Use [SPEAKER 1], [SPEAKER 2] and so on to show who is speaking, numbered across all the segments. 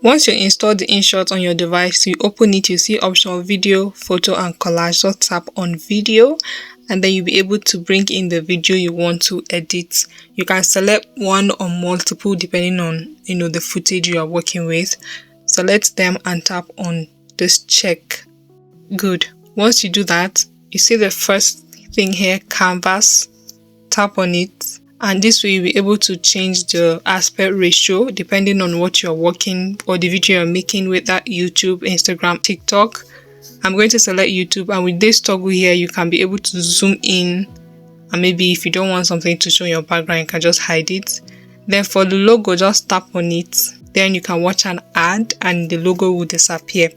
[SPEAKER 1] Once you install the InShot on your device, you open it, you see option video, photo and collage. Just tap on video and then you'll be able to bring in the video you want to edit. You can select one or multiple depending on the footage you are working with. Select them and tap on this check. Good. Once you do that, you see the first thing here, canvas. Tap on it. And this way you'll be able to change the aspect ratio depending on what you're working or the video you're making with that YouTube, Instagram, TikTok. I'm going to select YouTube, and with this toggle here you can be able to zoom in, and maybe if you don't want something to show in your background you can just hide it. Then for the logo, just tap on it, then you can watch an ad and the logo will disappear.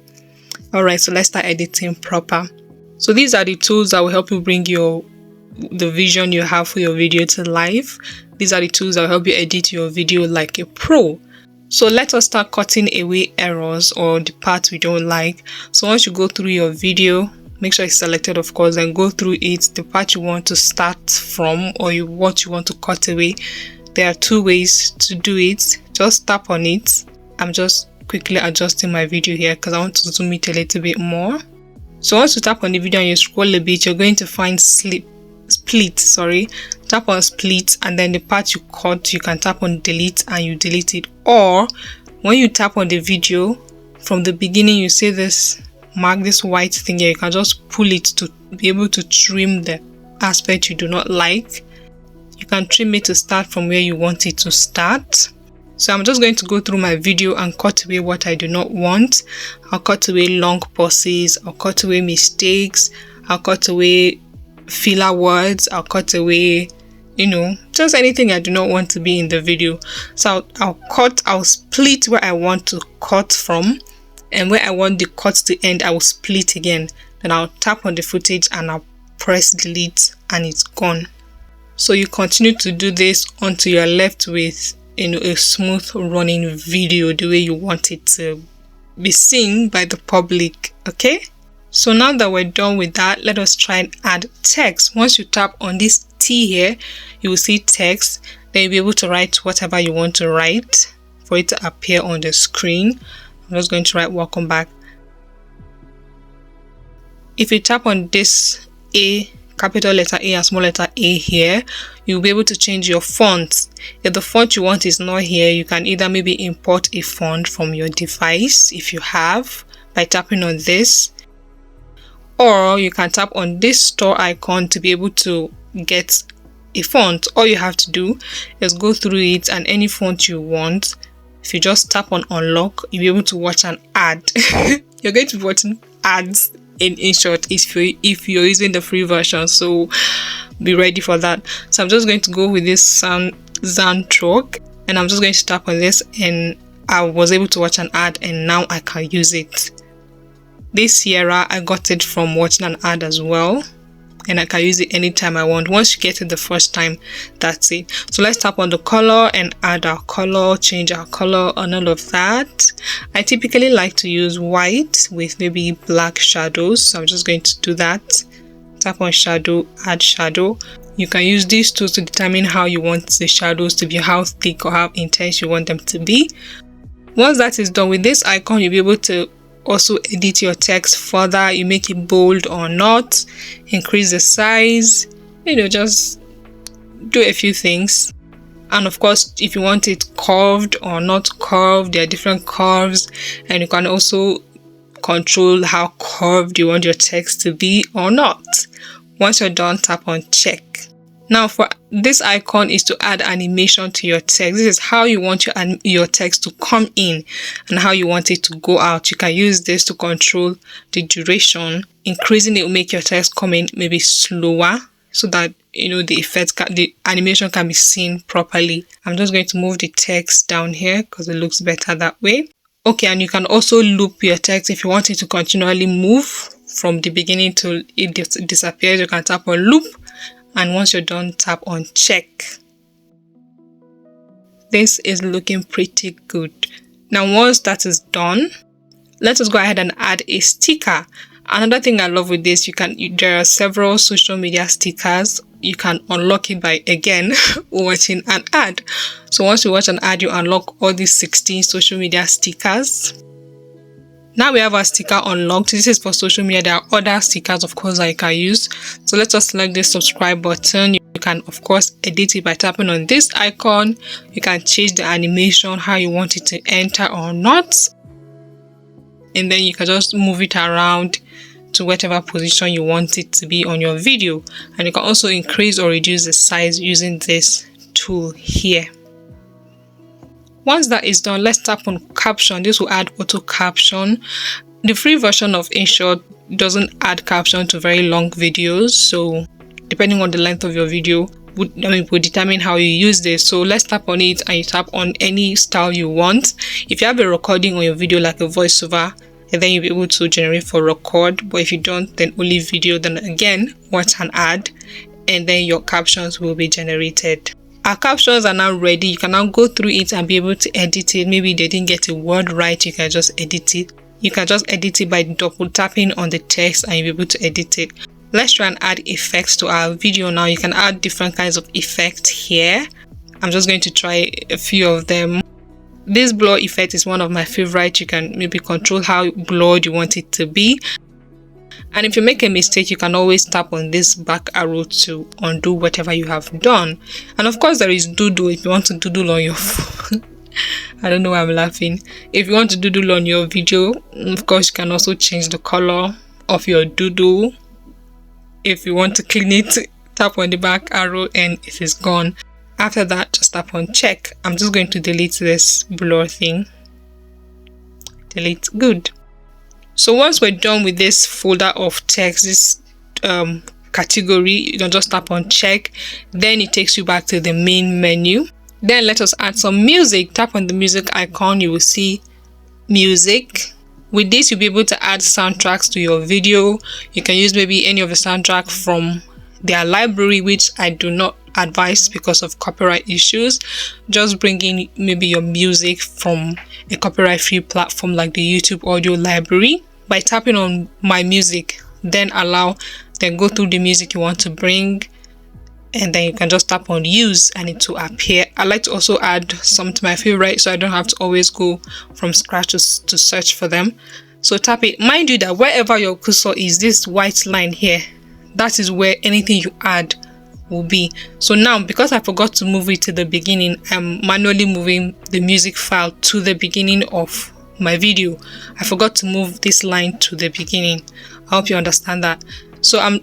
[SPEAKER 1] Alright, so let's start editing proper. So these are the tools that will help you bring the vision you have for your video to life. These are the tools that will help you edit your video like a pro. So let us start cutting away errors or the parts we don't like. So once you go through your video, make sure it's selected of course, and go through it, the part you want to start from or what you want to cut away. There are two ways to do it. Just tap on it. I'm just quickly adjusting my video here because I want to zoom it a little bit more. So once you tap on the video and you scroll a bit, you're going to find split. Tap on split, and then the part you cut, you can tap on delete and you delete it. Or when you tap on the video from the beginning, you see this mark, this white thing here, you can just pull it to be able to trim the aspect you do not like. You can trim it to start from where you want it to start. So I'm just going to go through my video and cut away what I do not want. I'll cut away long pauses, I'll cut away mistakes, I'll cut away filler words, I'll cut away just anything I do not want to be in the video. So I'll split where I want to cut from, and where I want the cut to end I will split again. Then I'll tap on the footage and I'll press delete and it's gone. So you continue to do this until you're left with a smooth running video the way you want it to be seen by the public. Okay, so now that we're done with that, let us try and add text. Once you tap on this T here, you will see text. Then you'll be able to write whatever you want to write for it to appear on the screen. I'm just going to write welcome back. If you tap on this A, capital letter A and small letter A here, you'll be able to change your font. If the font you want is not here, you can either maybe import a font from your device if you have, by tapping on this, or you can tap on this store icon to be able to get a font. All you have to do is go through it, and any font you want, if you just tap on unlock, you'll be able to watch an ad. You're going to be watching ads in InShot if you're using the free version, so be ready for that. So I'm just going to go with this Zantrock, and I'm just going to tap on this, and I was able to watch an ad and now I can use it. This Sierra, I got it from watching an ad as well, and I can use it anytime I want. Once you get it the first time, that's it. So let's tap on the color and add our color, change our color and all of that. I typically like to use white with maybe black shadows, so I'm just going to do that. Tap on shadow, add shadow. You can use these tools to determine how you want the shadows to be, how thick or how intense you want them to be. Once that is done, with this icon you'll be able to also edit your text further. You make it bold or not, increase the size, just do a few things. And of course, if you want it curved or not curved, there are different curves, and you can also control how curved you want your text to be or not. Once you're done, tap on check. Now for this icon is to add animation to your text. This is how you want your text to come in and how you want it to go out. You can use this to control the duration. Increasing it will make your text come in maybe slower, so that the animation can be seen properly. I'm just going to move the text down here because it looks better that way. Okay, and you can also loop your text if you want it to continually move from the beginning till it disappears. You can tap on loop, and once you're done, tap on check. This is looking pretty good. Now once that is done, let us go ahead and add a sticker. Another thing I love with this, there are several social media stickers. You can unlock it by, again, watching an ad. So once you watch an ad, you unlock all these 16 social media stickers. Now we have our sticker unlocked. This is for social media. There are other stickers, of course, that you can use. So let's just select the subscribe button. You can, of course, edit it by tapping on this icon. You can change the animation, how you want it to enter or not. And then you can just move it around to whatever position you want it to be on your video. And you can also increase or reduce the size using this tool here. Once that is done, let's tap on caption. This will add auto caption. The free version of InShot doesn't add caption to very long videos, so depending on the length of your video would determine how you use this. So let's tap on it and you tap on any style you want. If you have a recording on your video like a voiceover, and then you'll be able to generate for record, but if you don't, then only video, then again watch an ad and then your captions will be generated. Our captions are now ready. You can now go through it and be able to edit it. Maybe they didn't get a word right, you can just edit it. You can just edit it by double tapping on the text and you'll be able to edit it. Let's try and add effects to our video now. You can add different kinds of effects here. I'm just going to try a few of them. This blur effect is one of my favorites. You can maybe control how blurred you want it to be. And if you make a mistake, you can always tap on this back arrow to undo whatever you have done. And of course, there is doodle if you want to doodle on your phone. I don't know why I'm laughing. If you want to doodle on your video, of course, you can also change the color of your doodle. If you want to clean it, tap on the back arrow and it is gone. After that, just tap on check. I'm just going to delete this blur thing. Delete. Good. So once we're done with this folder of text, this category, you can just tap on check. Then it takes you back to the main menu. Then let us add some music. Tap on the music icon. You will see music. With this, you'll be able to add soundtracks to your video. You can use maybe any of the soundtrack from their library, which I do not advise because of copyright issues. Just bring in maybe your music from a copyright-free platform like the YouTube audio library by tapping on my music. Then go through the music you want to bring, and then you can just tap on use and it will appear. I like to also add some to my favorite so I don't have to always go from scratch to search for them. So tap it. Mind you that wherever your cursor is, this white line here, that is where anything you add will be. So now, because I forgot to move it to the beginning, I'm manually moving the music file to the beginning of my video. I forgot to move this line to the beginning. I hope you understand that. So I'm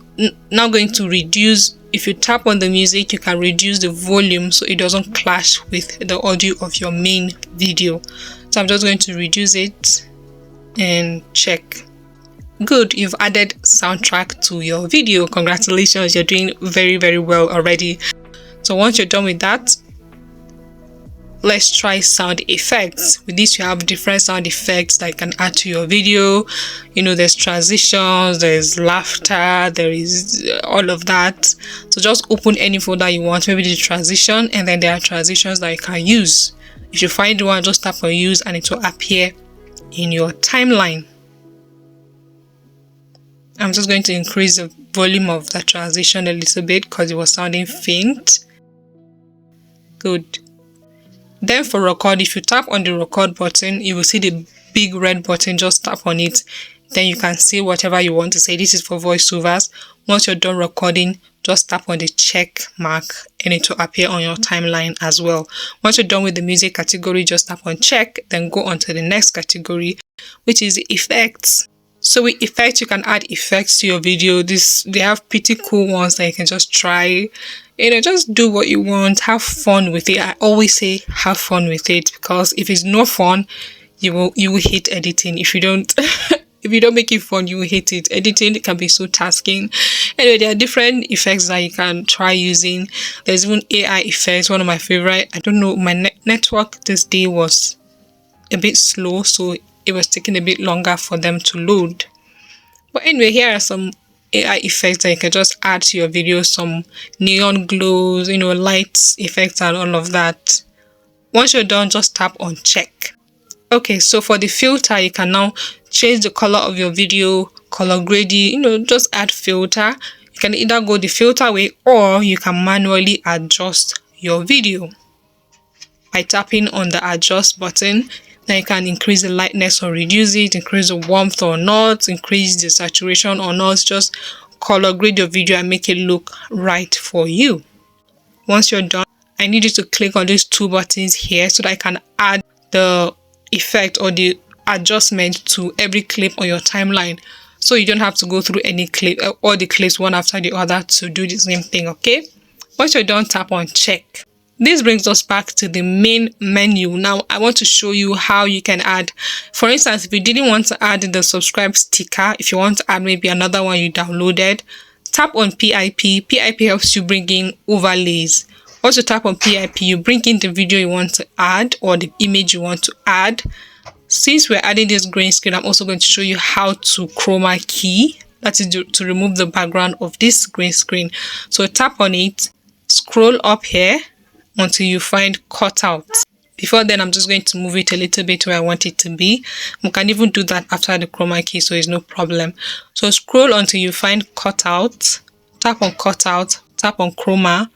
[SPEAKER 1] now going to reduce. If you tap on the music, you can reduce the volume so it doesn't clash with the audio of your main video. So I'm just going to reduce it and check. Good, you've added soundtrack to your video. Congratulations, you're doing very, very well already. So once you're done with that, let's try sound effects. With this, you have different sound effects that you can add to your video. You know, there's transitions, there's laughter, there is all of that. So just open any folder you want, maybe the transition, and then there are transitions that you can use. If you find one, just tap on use and it will appear in your timeline. I'm just going to increase the volume of the transition a little bit because it was sounding faint. Good. Then for record, if you tap on the record button, you will see the big red button. Just tap on it. Then you can say whatever you want to say. This is for voiceovers. Once you're done recording, just tap on the check mark and it will appear on your timeline as well. Once you're done with the music category, just tap on check, then go on to the next category, which is effects. So with effects, you can add effects to your video. They have pretty cool ones that you can just try. You know, just do what you want, have fun with it. I always say have fun with it, because if it's no fun, you will hate editing. If you don't if you don't make it fun, you will hate it. Editing can be so tasking. Anyway, there are different effects that you can try using. There's even AI effects, one of my favorite. I don't know, my network this day was a bit slow, so it was taking a bit longer for them to load. But anyway, here are some AI effects that you can just add to your video. Some neon glows, you know, lights effects and all of that. Once you're done, just tap on check. Okay, so for the filter, you can now change the color of your video, color grading, just add filter. You can either go the filter way or you can manually adjust your video by tapping on the adjust button. Then you can increase the lightness or reduce it, increase the warmth or not, increase the saturation or not. Just color grade your video and make it look right for you. Once you're done, I need you to click on these two buttons here so that I can add the effect or the adjustment to every clip on your timeline, so you don't have to go through any clip, all the clips one after the other to do the same thing. Okay, once you're done, tap on check. This brings us back to the main menu. Now I want to show you how you can add, for instance, if you didn't want to add the subscribe sticker, if you want to add maybe another one you downloaded, tap on PIP. PIP helps you bring in overlays. Once you tap on PIP, you bring in the video you want to add or the image you want to add. Since we're adding this green screen, I'm also going to show you how to chroma key. That is to remove the background of this green screen. So tap on it, scroll up here until you find cutout. Before then, I'm just going to move it a little bit where I want it to be. We can even do that after the chroma key, so it's no problem. So scroll until you find cutout, tap on cutout, tap on chroma.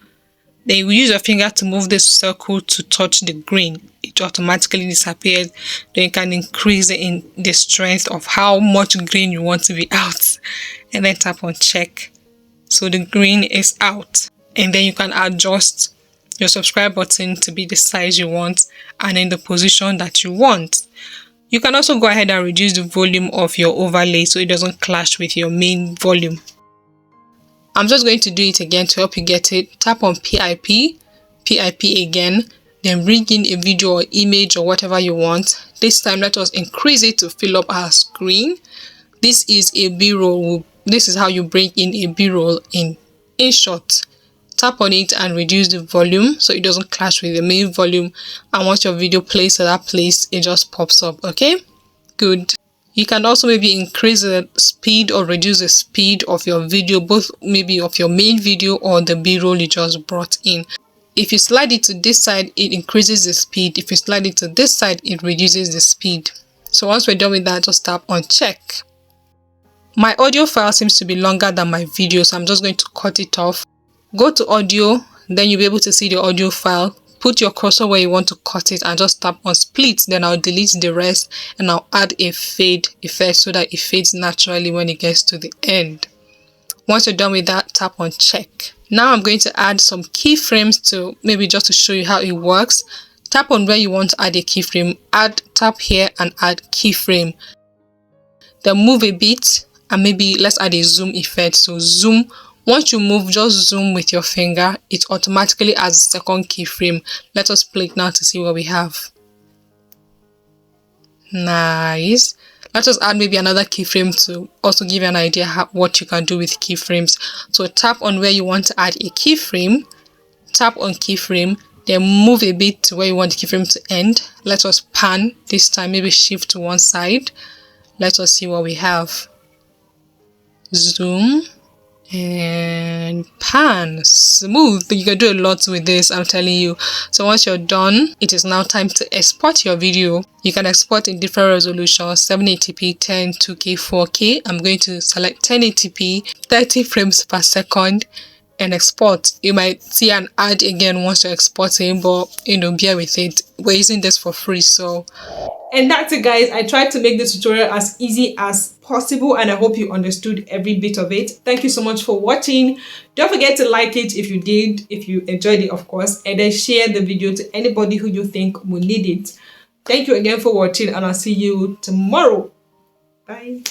[SPEAKER 1] Then you use your finger to move this circle to touch the green. It automatically disappears. Then you can increase in the strength of how much green you want to be out. And then tap on check. So the green is out. And then you can adjust your subscribe button to be the size you want and in the position that you want. You can also go ahead and reduce the volume of your overlay so it doesn't clash with your main volume. I'm just going to do it again to help you get it. Tap on PIP, PIP again, then bring in a video or image or whatever you want. This time let us increase it to fill up our screen. This is a B-roll. This is how you bring in a B-roll in InShot. Tap on it and reduce the volume so it doesn't clash with the main volume, and once your video plays to that place, it just pops up. Okay, good. You can also maybe increase the speed or reduce the speed of your video, both maybe of your main video or the B-roll you just brought in. If you slide it to this side, it increases the speed. If you slide it to this side, it reduces the speed. So once we're done with that, just tap on check. My audio file seems to be longer than my video, so I'm just going to cut it off. Go to audio, then you'll be able to see the audio file. Put your cursor where you want to cut it and just tap on split. Then I'll delete the rest and I'll add a fade effect so that it fades naturally when it gets to the end. Once you're done with that, tap on check. Now I'm going to add some keyframes to maybe just to show you how it works. Tap on where you want to add a keyframe. Tap here and add keyframe. Then move a bit and maybe let's add a zoom effect. So zoom. Once you move, just zoom with your finger. It automatically adds a second keyframe. Let us play it now to see what we have. Nice. Let us add maybe another keyframe to also give you an idea what you can do with keyframes. So tap on where you want to add a keyframe. Tap on keyframe. Then move a bit to where you want the keyframe to end. Let us pan this time. Maybe shift to one side. Let us see what we have. Zoom. And pan. Smooth. You can do a lot with this, I'm telling you. So once you're done, it is now time to export your video. You can export in different resolutions: 780p, 10, 2K, 4K. I'm going to select 1080p, 30 frames per second, and export. You might see an ad again once you're exporting, but bear with it. We're using this for free, so. And that's it, guys. I tried to make this tutorial as easy as possible, and I hope you understood every bit of it. Thank you so much for watching. Don't forget to like it if you did, if you enjoyed it, of course, and then share the video to anybody who you think will need it. Thank you again for watching, and I'll see you tomorrow. Bye.